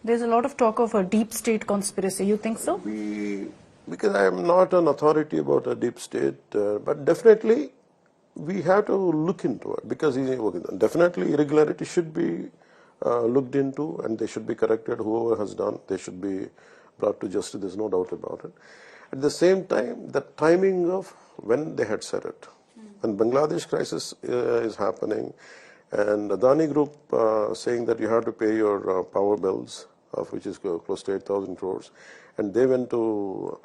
There's a lot of talk of a deep state conspiracy. You think so? Because I am not an authority about a deep state, but definitely we have to look into it, because definitely irregularity should be looked into, and they should be corrected. Whoever has done, they should be brought to justice. There's no doubt about it. At the same time, the timing of when they had said it, when Bangladesh crisis is happening, and Adani Group saying that you have to pay your power bills, of which is close to 8,000 crores, and they went to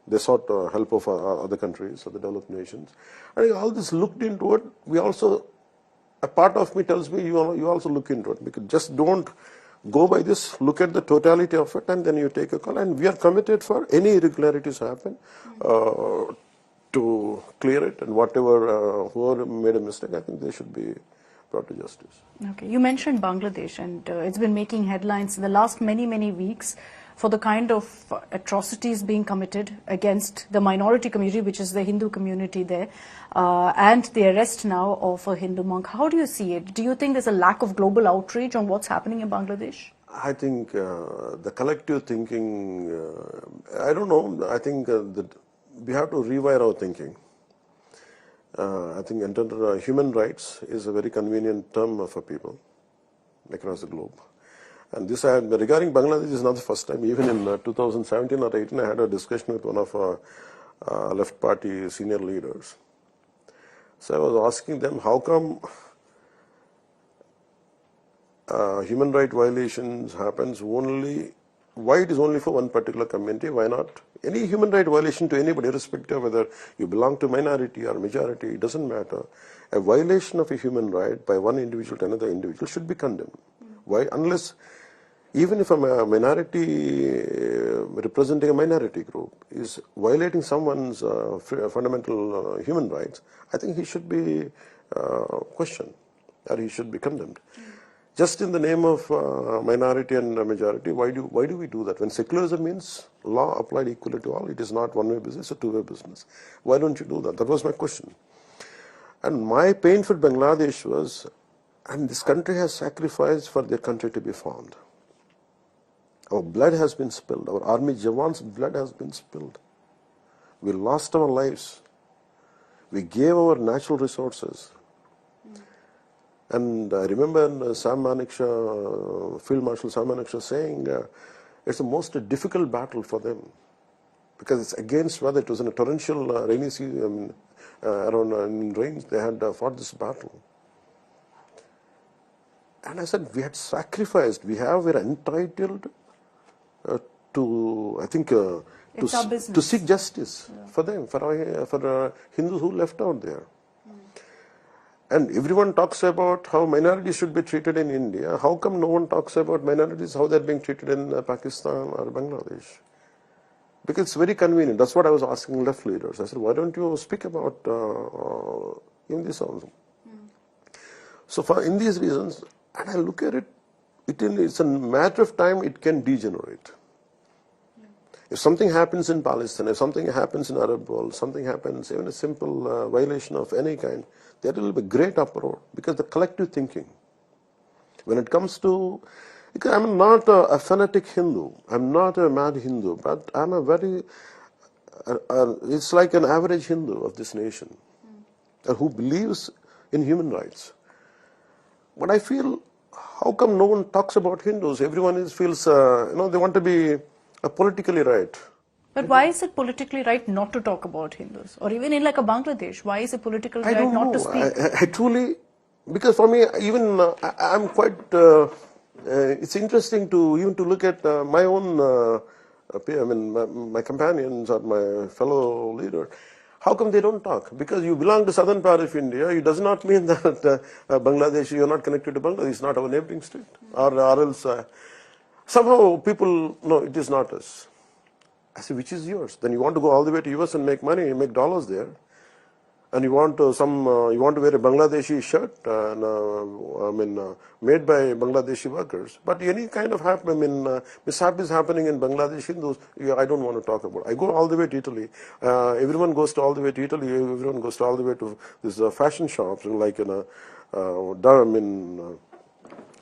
they sought help of other countries, other developed nations. I think all this looked into it. We also, a part of me tells me you also look into it, because just don't go by this, look at the totality of it, and then you take a call. And we are committed for any irregularities happen to clear it, and whoever made a mistake, I think they should be brought to justice. Okay, you mentioned Bangladesh, and it's been making headlines in the last many weeks for the kind of atrocities being committed against the minority community, which is the Hindu community there, and the arrest now of a Hindu monk. How do you see it? Do you think there's a lack of global outrage on what's happening in Bangladesh? I think the collective thinking, I don't know, I think that we have to rewire our thinking. I think human rights is a very convenient term for people across the globe. And this, regarding Bangladesh, is not the first time. Even in 2017 or 18, I had a discussion with one of our left party senior leaders. So I was asking them, how come human right violations happens only, why it is only for one particular community? Why not any human right violation to anybody, irrespective of whether you belong to minority or majority? It doesn't matter. A violation of a human right by one individual to another individual should be condemned. Why? Unless, even if a minority representing a minority group is violating someone's fundamental human rights, I think he should be questioned, or he should be condemned. Just in the name of minority and majority, why do we do that? When secularism means law applied equally to all, it is not one-way business, it's a two-way business. Why don't you do that? That was my question. And my pain for Bangladesh was, and this country has sacrificed for their country to be found. Our blood has been spilled. Our army Jawan's blood has been spilled. We lost our lives. We gave our natural resources. And I remember Field Marshal Sam Manekshaw saying it's the most difficult battle for them, because it's against whether it was in a torrential rainy season, around in rains, they had fought this battle. And I said, we had sacrificed, we're entitled to, I think, to seek justice for them, for Hindus who left out there. And everyone talks about how minorities should be treated in India. How come no one talks about minorities, how they're being treated in Pakistan or Bangladesh? Because it's very convenient. That's what I was asking left leaders. I said, why don't you speak about in this also? So in these reasons, and I look at it, it's a matter of time it can degenerate. If something happens in Palestine, if something happens in Arab world, something happens, even a simple violation of any kind, there will be great uproar, because the collective thinking. When it comes to, because I'm not a fanatic Hindu, I'm not a mad Hindu, but I'm a very, it's like an average Hindu of this nation, who believes in human rights. But I feel, how come no one talks about Hindus? Everyone feels, they want to be politically right. But why is it politically right not to talk about Hindus? Or even in like a Bangladesh, why is it politically right not to speak? I truly, because for me, even I'm quite, it's interesting to look at my own, my companions or my fellow leaders. How come they don't talk? Because you belong to southern part of India, it does not mean that Bangladesh, you're not connected to Bangladesh, it's not our neighboring state. Or else, somehow people, no, it is not us. I say, which is yours? Then you want to go all the way to US and make money, make dollars there, and you want to wear a Bangladeshi shirt, and made by Bangladeshi workers. But any kind of mishap is happening in Bangladesh Hindus, I don't want to talk about. I go all the way to Italy. Everyone goes all the way to Italy. Everyone goes all the way to these fashion shops, like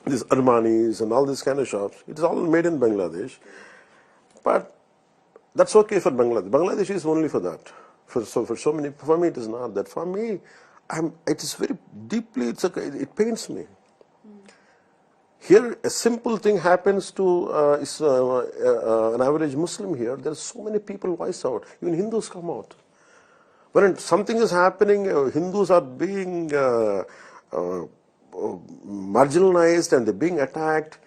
these Armanis and all these kind of shops. It is all made in Bangladesh. But that's okay for Bangladesh. Bangladesh is only for that. For so many, for me it is not that. For me, it is very deeply, it pains me. Here, a simple thing happens to an average Muslim here. There are so many people voice out. Even Hindus come out. When something is happening, Hindus are being marginalized and they're being attacked.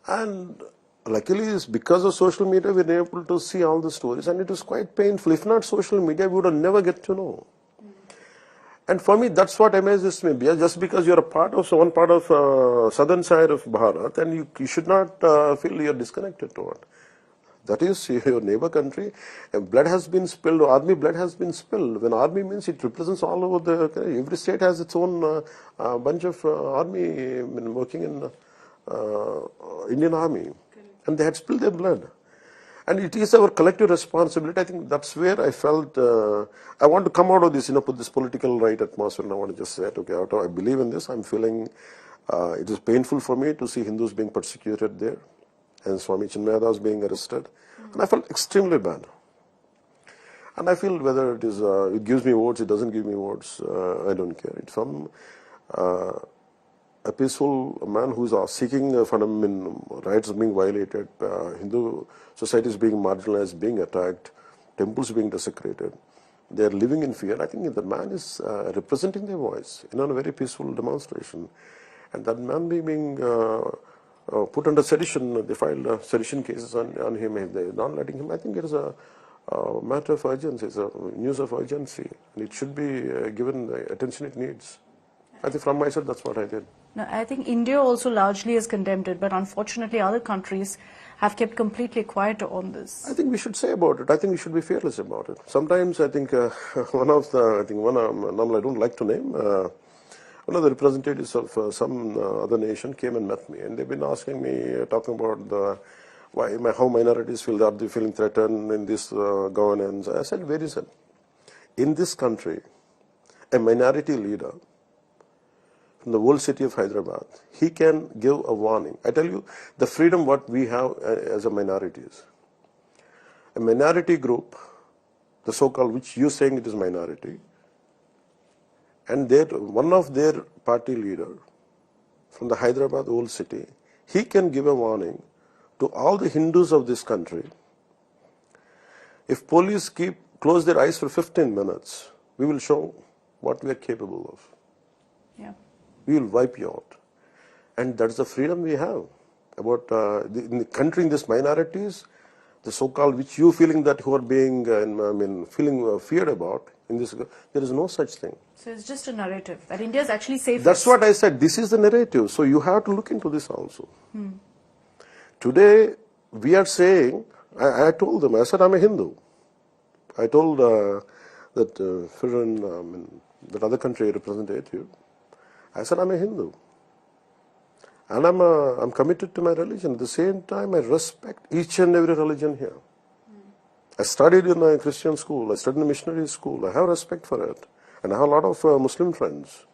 And luckily, it's because of social media, we're able to see all the stories. And it is quite painful. If not social media, we would have never get to know. And for me, that's what amazes me. Just because you're a part of one part of southern side of Bharat, and you should not feel you're disconnected to it. That is your neighbor country. And blood has been spilled. Army blood has been spilled. When army means it represents all over the country. Every state has its own bunch of army working in Indian Army, and they had spilled their blood. And it is our collective responsibility. I think that's where I felt I want to come out of this, put this political right atmosphere, and I want to just say, okay, I believe in this. I'm feeling it is painful for me to see Hindus being persecuted there, and Swami Chinmayadas being arrested, and I felt extremely bad. And I feel whether it gives me votes, it doesn't give me votes, I don't care. It's from a peaceful man who is seeking fundamental rights being violated, Hindu society is being marginalized, being attacked, temples being desecrated. They are living in fear. I think the man is representing their voice in a very peaceful demonstration. And that man being put under sedition, they filed sedition cases on him. They're not letting him. I think it is a matter of urgency, it's a news of urgency. And it should be given the attention it needs. I think from my side, that's what I did. No, I think India also largely has condemned it, but unfortunately other countries have kept completely quiet on this. I think we should say about it. I think we should be fearless about it. Sometimes I think normally I don't like to name, one of the representatives of some other nation came and met me, and they've been asking me, talking about how minorities feel, are they feeling threatened in this governance. I said, very simple. In this country, a minority leader from the whole city of Hyderabad, he can give a warning. I tell you, the freedom what we have as a minorities. A minority group, the so-called, which you're saying it is minority, and one of their party leader from the Hyderabad whole city, he can give a warning to all the Hindus of this country. If police close their eyes for 15 minutes, we will show what we are capable of. Yeah. We will wipe you out. And that's the freedom we have. About in the country, in these minorities, the so-called, which you feeling that who are being, feeling feared about, in this, there is no such thing. So it's just a narrative that India is actually safe. That's what I said. This is the narrative. So you have to look into this also. Today, we are saying, I told them, I said, I'm a Hindu. I told that other country representative, I said, I'm a Hindu. And I'm committed to my religion. At the same time, I respect each and every religion here. I studied in a Christian school. I studied in a missionary school. I have respect for it. And I have a lot of Muslim friends.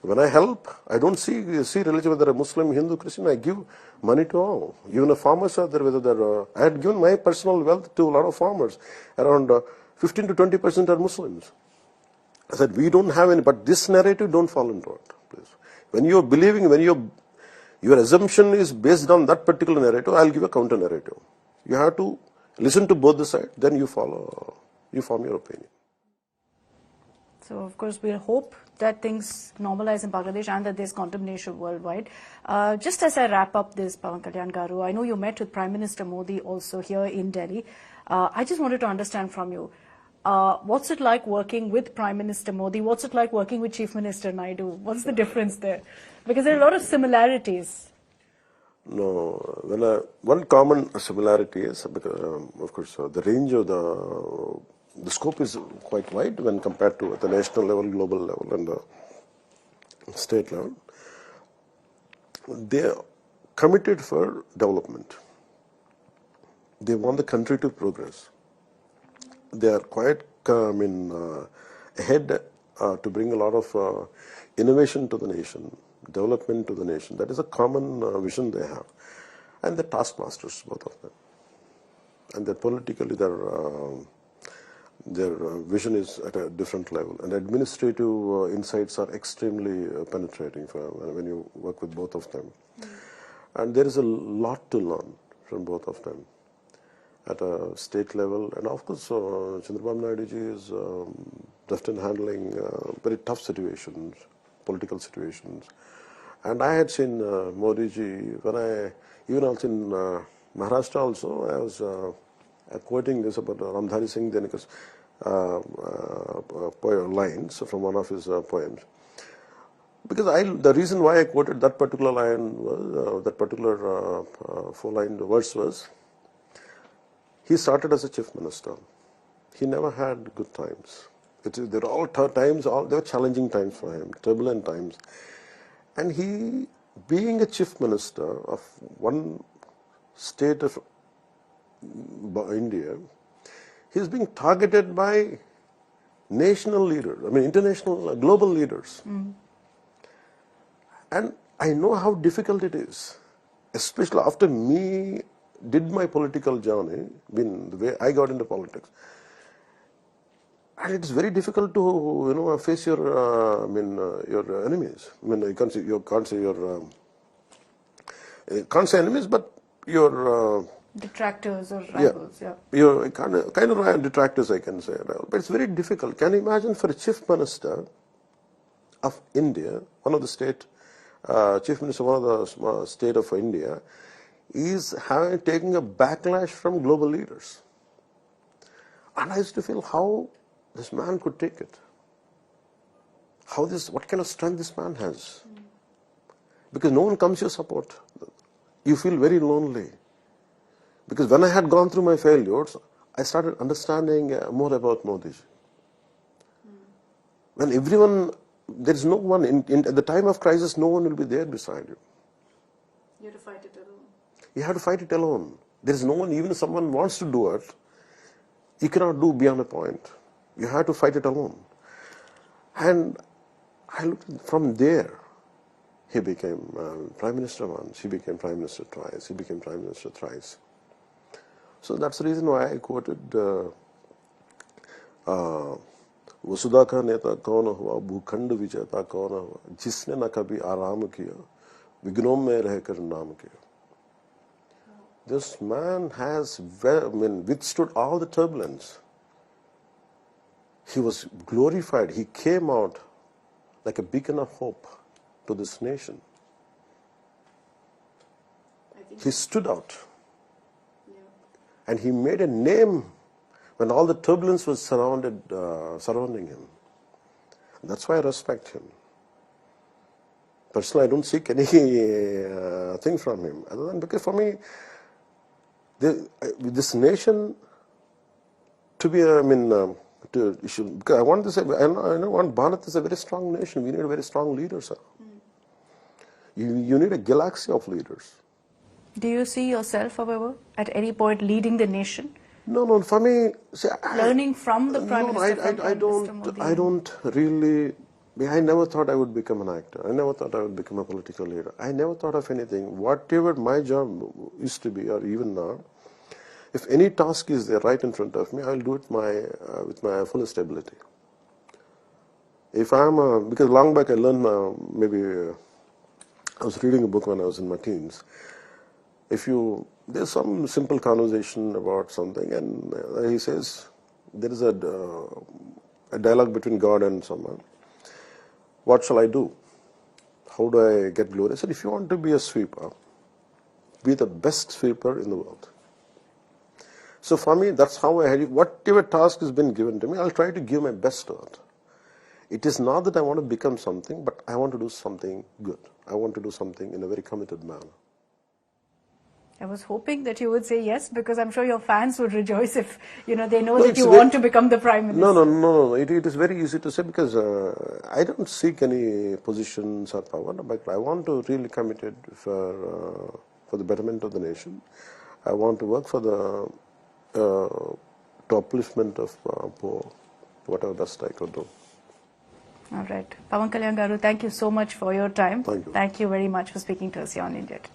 When I help, I don't see religion, whether a Muslim, Hindu, Christian. I give money to all. Even the farmers are there, whether they're... I had given my personal wealth to a lot of farmers. Around 15 to 20% are Muslims. I said, we don't have any, but this narrative, don't fall into it, please. When you're believing, your assumption is based on that particular narrative, I'll give a counter narrative. You have to listen to both the sides, then you form your opinion. So, of course, we'll hope that things normalize in Bangladesh and that there's condemnation worldwide. Just as I wrap up this, Pawan Kalyan Garu, I know you met with Prime Minister Modi also here in Delhi. I just wanted to understand from you, what's it like working with Prime Minister Modi? What's it like working with Chief Minister Naidu? What's the difference there? Because there are a lot of similarities. No, one common similarity is, because, of course, the range of the scope is quite wide when compared to at the national level, global level, and the state level. They are committed for development. They want the country to progress. They are quite ahead to bring a lot of innovation to the nation. development to the nation. That is a common vision they have. And they're taskmasters, both of them. And they're politically, their vision is at a different level. And administrative insights are extremely penetrating when you work with both of them. And there is a lot to learn from both of them at a state level. And of course, Chandrababu Naidu ji is deft in handling very tough situations, political situations. And I had seen Modi ji, even also in Maharashtra also, I was quoting this about Ramdhari Singh Dinika's lines from one of his poems. Because the reason why I quoted that particular line was, that particular four-line verse was, he started as a chief minister. He never had good times. There were all times, there were challenging times for him, turbulent times. And he, being a chief minister of one state of India, he's being targeted by national leaders, international, global leaders. And I know how difficult it is, especially after me did my political journey, the way I got into politics. And it's very difficult to, face your, your enemies. You can't say enemies, but your detractors or rivals. Yeah. Your kind of detractors, I can say. But it's very difficult. Can you imagine for a chief minister of India, one of the state, chief minister of one of the state of India, is taking a backlash from global leaders. And I used to feel how this man could take it. What kind of strength this man has. Because no one comes to your support. You feel very lonely. Because when I had gone through my failures, I started understanding more about Modi ji. When everyone, there is no one, at the time of crisis, no one will be there beside you. You have to fight it alone. You have to fight it alone. There is no one, even if someone wants to do it, you cannot do beyond a point. You have to fight it alone. And I looked from there. He became Prime Minister once, he became Prime Minister twice, he became Prime Minister thrice. So that's the reason why I quoted वसुधा का नेता कौन हुआ, भूखंड विजेता कौन हुआ, जिसने न कभी आराम किया, विघ्नों में रहकर नाम किया. This man has withstood all the turbulence. He was glorified. He came out like a beacon of hope to this nation. He stood out. Yeah. And he made a name when all the turbulence was surrounding him. That's why I respect him. Personally, I don't seek any thing from him. Other than because for me, this nation to be, because I want to say, I want Bharat is a very strong nation. We need a very strong leader, sir. You need a galaxy of leaders. Do you see yourself, however, at any point leading the nation? No, for me, see, learning from the Prime Minister. I don't really. I never thought I would become an actor. I never thought I would become a political leader. I never thought of anything. Whatever my job used to be, or even now, if any task is there right in front of me, I'll do it with my fullest ability. If I'm, because long back I learned, I was reading a book when I was in my teens. There's some simple conversation about something, and he says, there is a dialogue between God and someone. What shall I do? How do I get glory? I said, if you want to be a sweeper, be the best sweeper in the world. So for me, that's how I had it. Whatever task has been given to me, I'll try to give my best to it. It is not that I want to become something, but I want to do something good. I want to do something in a very committed manner. I was hoping that you would say yes, because I'm sure your fans would rejoice if they know that you want to become the Prime Minister. No. It is very easy to say, because I don't seek any positions or power, but I want to really committed for the betterment of the nation. I want to work for the upliftment of poor, whatever best I could do. All right. Pawan Kalyan garu, thank you so much for your time. Thank you. Thank you very much for speaking to us here on India Today.